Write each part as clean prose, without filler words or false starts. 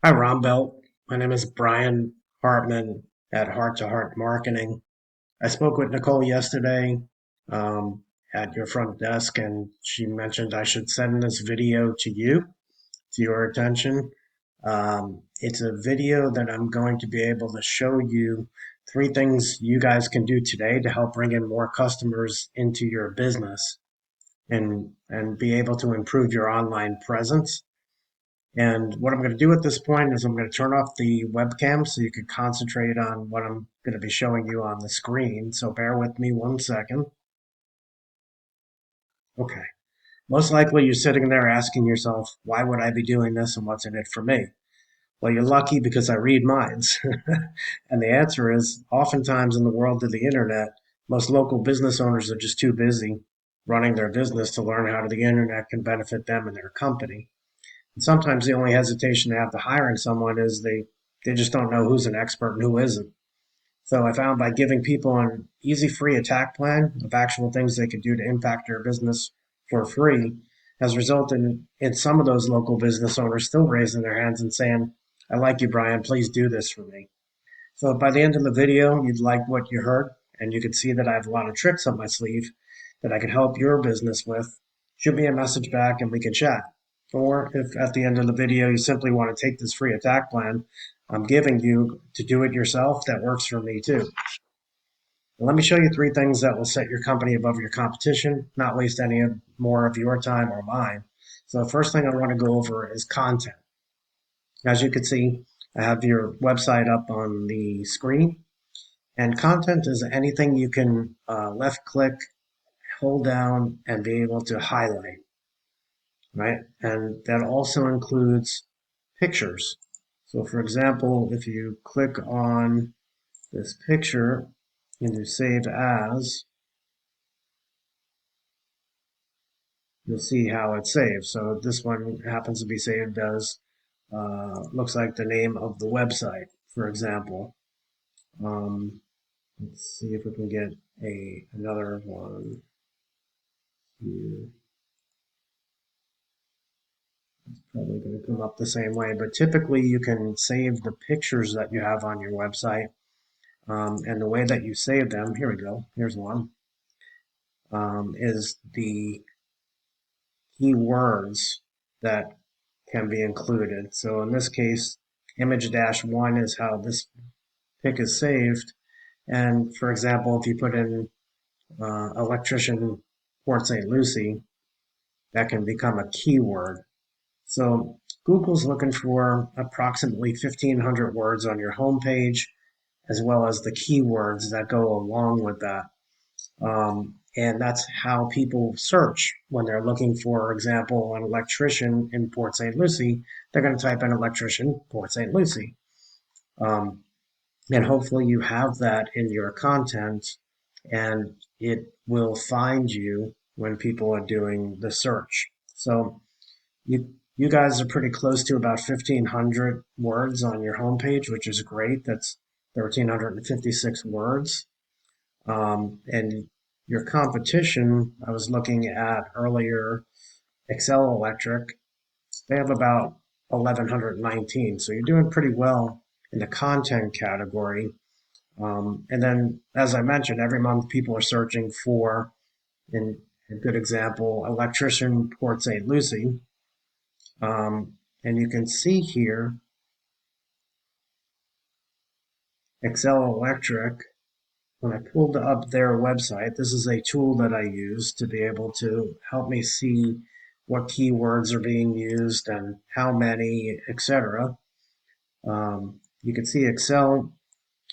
Hi, Rombelt. My name is Brian Hartman at Heart to Heart Marketing. I spoke with Nicole yesterday at your front desk, and she mentioned I should send this video to you, to your attention. It's a video that I'm going to be able to show you three things you guys can do today to help bring in more customers into your business and be able to improve your online presence. And what I'm going to do at this point is I'm going to turn off the webcam so you can concentrate on what I'm going to be showing you on the screen. So bear with me 1 second. Okay. Most likely you're sitting there asking yourself, why would I be doing this and what's in it for me? Well, you're lucky because I read minds. And the answer is oftentimes in the world of the internet, most local business owners are just too busy running their business to learn how the internet can benefit them and their company. And sometimes the only hesitation they have to hiring someone is they just don't know who's an expert and who isn't. So I found by giving people an easy free attack plan of actual things they could do to impact their business for free has resulted in some of those local business owners still raising their hands and saying, I like you, Brian, please do this for me. So by the end of the video, you'd like what you heard, and you can see that I have a lot of tricks up my sleeve that I can help your business with. Shoot me a message back and we can chat. Or if at the end of the video you simply want to take this free attack plan I'm giving you to do it yourself, that works for me too. Let me show you three things that will set your company above your competition, not waste any more of your time or mine. So the first thing I want to go over is content. As you can see, I have your website up on the screen. And content is anything you can left click, hold down, and be able to highlight, right? And that also includes pictures. So for example, if you click on this picture and you save as, you'll see how it's saved. So this one happens to be saved as, looks like the name of the website, for example. Um, let's see if we can get another one here. Probably going to come up the same way, but typically you can save the pictures that you have on your website. And the way that you save them, here we go, here's one, is the keywords that can be included. So in this case, image dash one is how this pic is saved. And for example, if you put in electrician Port St. Lucie, that can become a keyword. So Google's looking for approximately 1,500 words on your homepage, as well as the keywords that go along with that. And that's how people search when they're looking for example, an electrician in Port St. Lucie. They're going to type in electrician Port St. Lucie. Um, and hopefully you have that in your content and it will find you when people are doing the search. So you guys are pretty close to about 1,500 words on your homepage, which is great. That's 1,356 words. And your competition, I was looking at earlier, Excel Electric, they have about 1,119. So you're doing pretty well in the content category. And then, as I mentioned, every month people are searching for, in a good example, electrician Port St. Lucie. And you can see here, Excel Electric, when I pulled up their website, this is a tool that I use to be able to help me see what keywords are being used and how many, etc. You can see Excel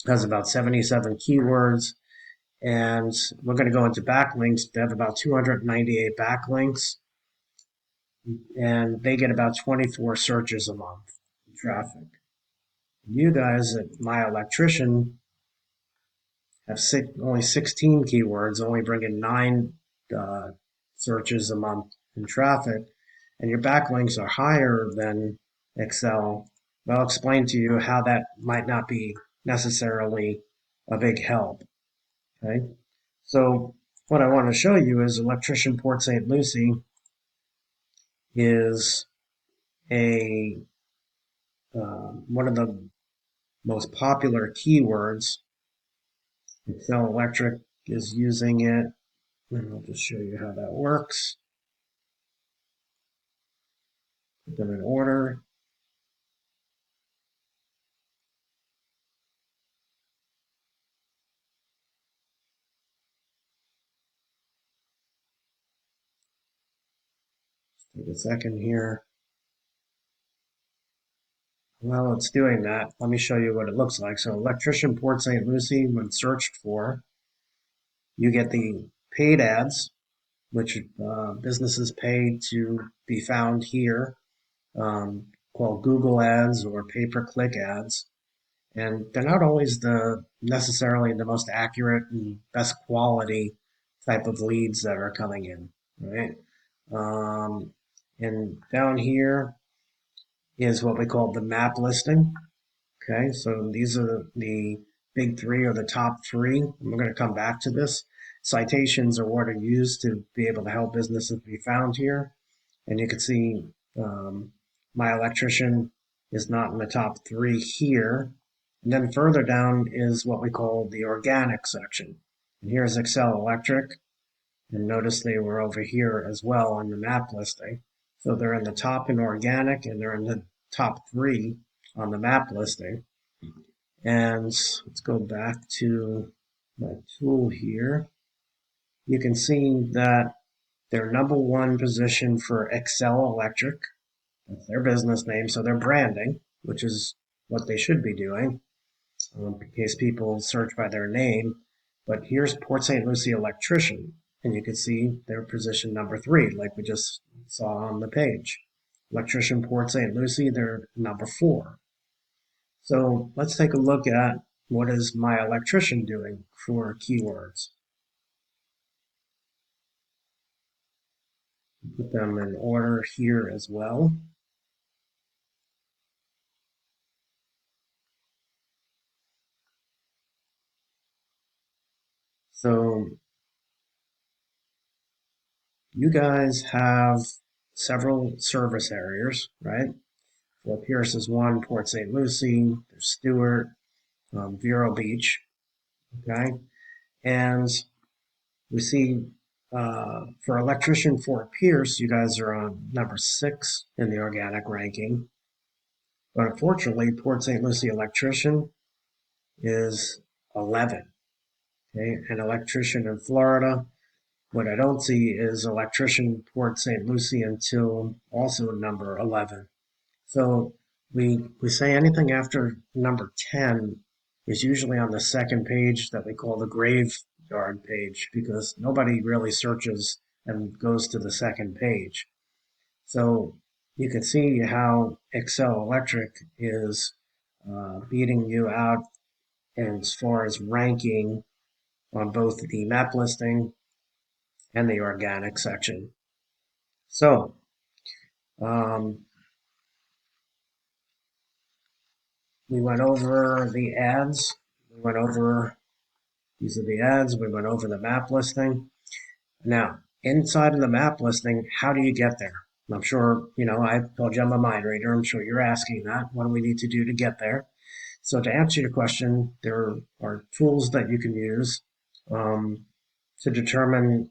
has about 77 keywords, and we're going to go into backlinks. They have about 298 backlinks, and they get about 24 searches a month in traffic. You guys at My Electrician have only 16 keywords, only bringing 9 uh, searches a month in traffic, and your backlinks are higher than Excel. I'll explain to you how that might not be necessarily a big help. Okay, so what I want to show you is Electrician Port St. Lucie is a one of the most popular keywords. Excel Electric is using it, and I'll just show you how that works. Put them in order. Take a second here. While it's doing that, let me show you what it looks like. So Electrician Port St. Lucie, when searched for, you get the paid ads, which businesses pay to be found here, called Google ads or pay-per-click ads. And they're not always necessarily the most accurate and best quality type of leads that are coming in, right? Um, and down here is what we call the map listing. Okay, so these are the big three or the top three. We're going to come back to this. Citations are what are used to be able to help businesses be found here. And you can see my electrician is not in the top three here. And then further down is what we call the organic section. And here's Excel Electric. And notice they were over here as well on the map listing. So they're in the top in organic and they're in the top three on the map listing. And let's go back to my tool here. You can see that their number one position for Excel Electric, that's their business name, so they're branding, which is what they should be doing, in case people search by their name. But here's Port St. Lucie Electrician, and you can see their position number three, like we just saw on the page. Electrician Port St. Lucie, they're number four. So let's take a look at what is my electrician doing for keywords. Put them in order here as well. So you guys have several service areas, right? Fort Pierce is one, Port St. Lucie, there's Stewart, Vero Beach, okay? And we see for electrician Fort Pierce, you guys are on number 6 in the organic ranking. But unfortunately, Port St. Lucie electrician is 11. Okay, an electrician in Florida. What I don't see is electrician Port St. Lucie until also number 11. So we say anything after number 10 is usually on the second page that we call the graveyard page because nobody really searches and goes to the second page. So you can see how Excel Electric is beating you out as far as ranking on both the map listing and the organic section. So um, we went over the ads. We went over these are the ads. We went over the map listing. Now, inside of the map listing, how do you get there? I'm sure, I told you I'm a mind reader. I'm sure you're asking that. What do we need to do to get there? So to answer your question, there are tools that you can use to determine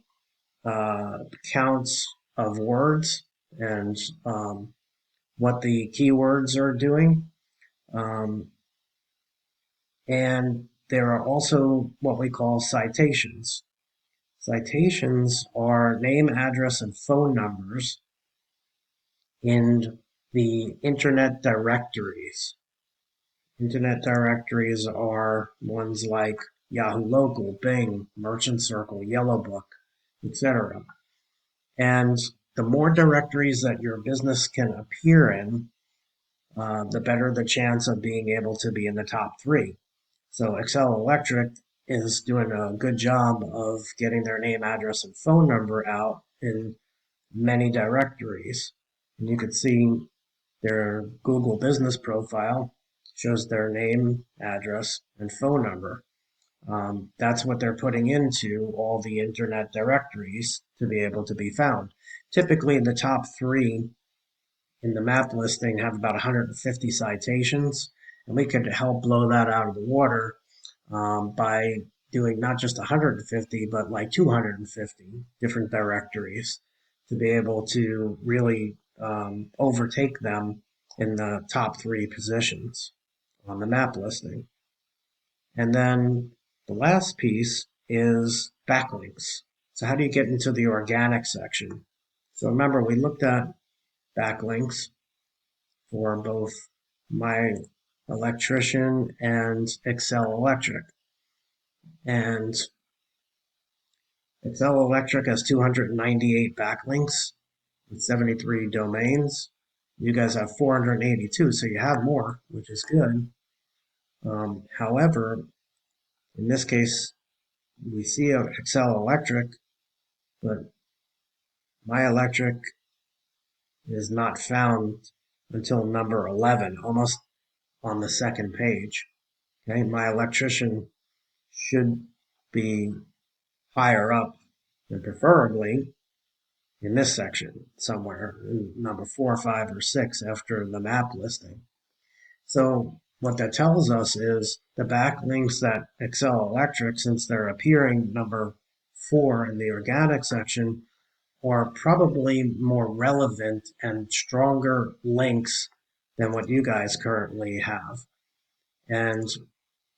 counts of words and what the keywords are doing. And there are also what we call citations. Citations are name, address, and phone numbers in the internet directories. Internet directories are ones like Yahoo Local, Bing, Merchant Circle, Yellow Book, etc. And the more directories that your business can appear in, the better the chance of being able to be in the top three. So Excel Electric is doing a good job of getting their name, address, and phone number out in many directories. And you can see their Google business profile shows their name, address, and phone number. That's what they're putting into all the internet directories to be able to be found. Typically, the top three in the map listing have about 150 citations, and we could help blow that out of the water by doing not just 150, but like 250 different directories to be able to really overtake them in the top three positions on the map listing. And then the last piece is backlinks. So how do you get into the organic section? So remember, we looked at backlinks for both my Electrician and Excel Electric. And Excel Electric has 298 backlinks with 73 domains. You guys have 482, so you have more, which is good. However, in this case, we see Excel Electric, but my electric is not found until number 11, almost on the second page. Okay, my electrician should be higher up, and preferably in this section somewhere, number 4, 5, or 6 after the map listing. So what that tells us is the backlinks that Excel Electric, since they're appearing number 4 in the organic section, are probably more relevant and stronger links than what you guys currently have. And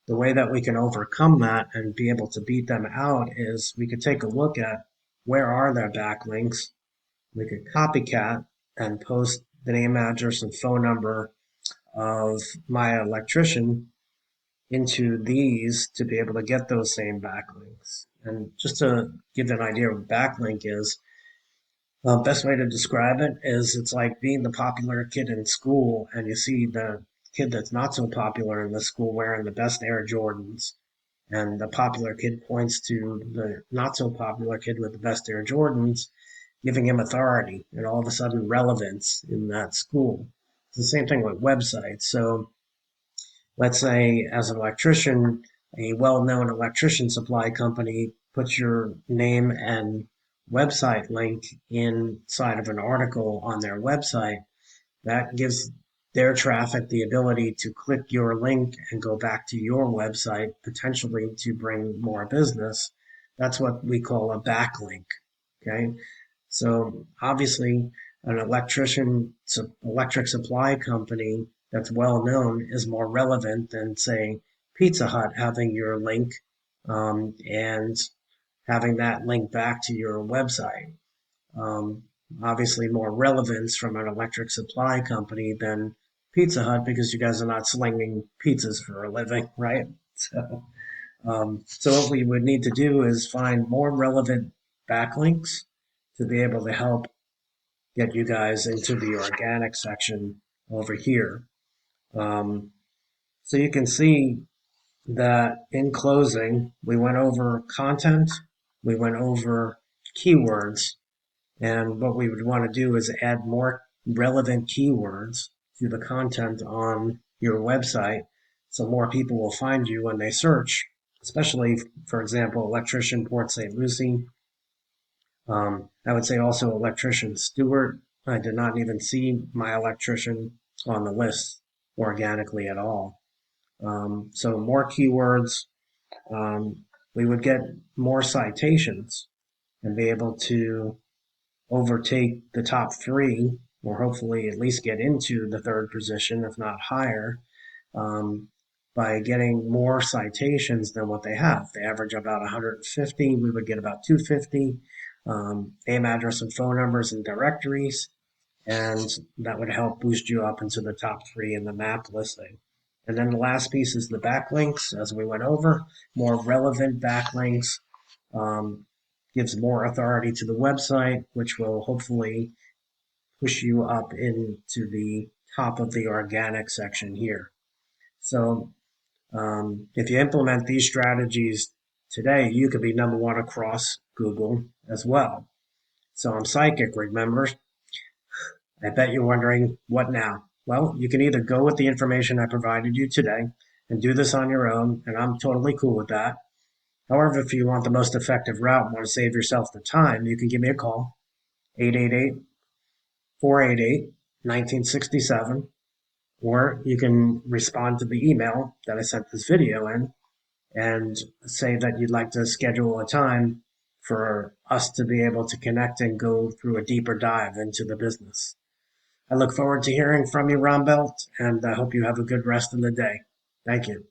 the way that we can overcome that and be able to beat them out is we could take a look at where are their backlinks. We could copycat and post the name, address, and phone number of my electrician into these to be able to get those same backlinks. And just to give an idea of what backlink is, the best way to describe it is it's like being the popular kid in school and you see the kid that's not so popular in the school wearing the best Air Jordans. And the popular kid points to the not so popular kid with the best Air Jordans, giving him authority and all of a sudden relevance in that school. It's the same thing with websites. So let's say as an electrician, a well-known electrician supply company puts your name and website link inside of an article on their website. That gives their traffic the ability to click your link and go back to your website, potentially to bring more business. That's what we call a backlink. Okay. So obviously, an electric supply company that's well known is more relevant than, say, Pizza Hut having your link and having that link back to your website. Um, Obviously, more relevance from an electric supply company than Pizza Hut because you guys are not slinging pizzas for a living, right? So what we would need to do is find more relevant backlinks to be able to help get you guys into the organic section over here. Um, so you can see that in closing, we went over content, we went over keywords, and what we would want to do is add more relevant keywords to the content on your website so more people will find you when they search, especially, for example, electrician Port St. Lucie. I would say also electrician Stewart. I did not even see my electrician on the list organically at all. So more keywords, we would get more citations and be able to overtake the top three, or hopefully at least get into the third position, if not higher, um, by getting more citations than what they have. They average about 150. We would get about 250. Name, address, and phone numbers and directories, and that would help boost you up into the top three in the map listing. And then the last piece is the backlinks, as we went over, more relevant backlinks, um, gives more authority to the website, which will hopefully push you up into the top of the organic section here. So if you implement these strategies today, you could be number one across Google as well. So I'm psychic, remember? I bet you're wondering, what now? Well, you can either go with the information I provided you today and do this on your own, and I'm totally cool with that. However, if you want the most effective route and want to save yourself the time, you can give me a call, 888-488-9797. 1967, or you can respond to the email that I sent this video in and say that you'd like to schedule a time for us to be able to connect and go through a deeper dive into the business. I look forward to hearing from you, Ron Belt, and I hope you have a good rest of the day. Thank you.